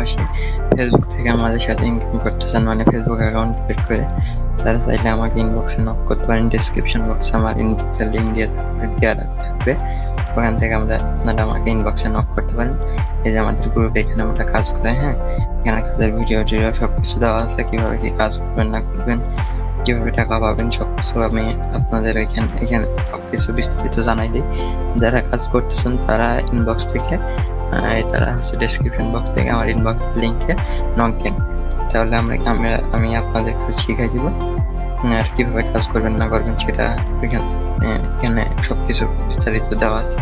পাশাপাশি ফেসবুক থেকে আমাদের সাথে ইনকাম করতে চান, মানে ফেসবুক অ্যাকাউন্ট ক্রিয়েট করে, তারা চাইলে আমাকে ইনবক্সে নক করতে পারেন। ডিসক্রিপশন বক্সে আমার ইনবক্সের লিঙ্ক দেওয়া থাকবে, ওখান থেকে আপনারা আমাকে ইনবক্সে নক করতে পারেন। এই যে আমাদের গ্রুপে এখানে আমরা কাজ করে, হ্যাঁ, এখানে কাজের ভিডিও টিডিও সবকিছু দেওয়া আছে, কিভাবে কি কাজ করবেন না করবেন, কিভাবে টাকা পাবেন, সবকিছু আমি আপনাদের এখানে সবকিছু বিস্তারিত জানাই দিই। যারা কাজ করতেছেন তারা ইনবক্স থেকে তারা হচ্ছে ডেসক্রিপশন বক্স থেকে আমার ইনবক্স লিঙ্কে নক দেন, তাহলে আমি আপনাদের কাজ শিখাই দিব আর কিভাবে কাজ করবেন না করবেন সেটা এখানে সবকিছু বিস্তারিত দেওয়া আছে।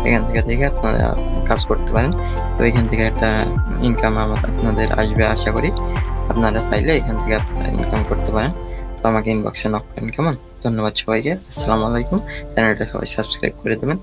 এখান থেকে দেখে আপনারা কাজ করতে পারেন। তো এখান থেকে একটা ইনকাম আপনাদের আসবে আশা করি। আপনারা চাইলে এখান থেকে আপনারা ইনকাম করতে পারেন। তো আমাকে ইনবক্সে নক করেন, কেমন? ধন্যবাদ সবাইকে। আসসালামু আলাইকুম। চ্যানেলটা সবাই সাবস্ক্রাইব করে দেবেন।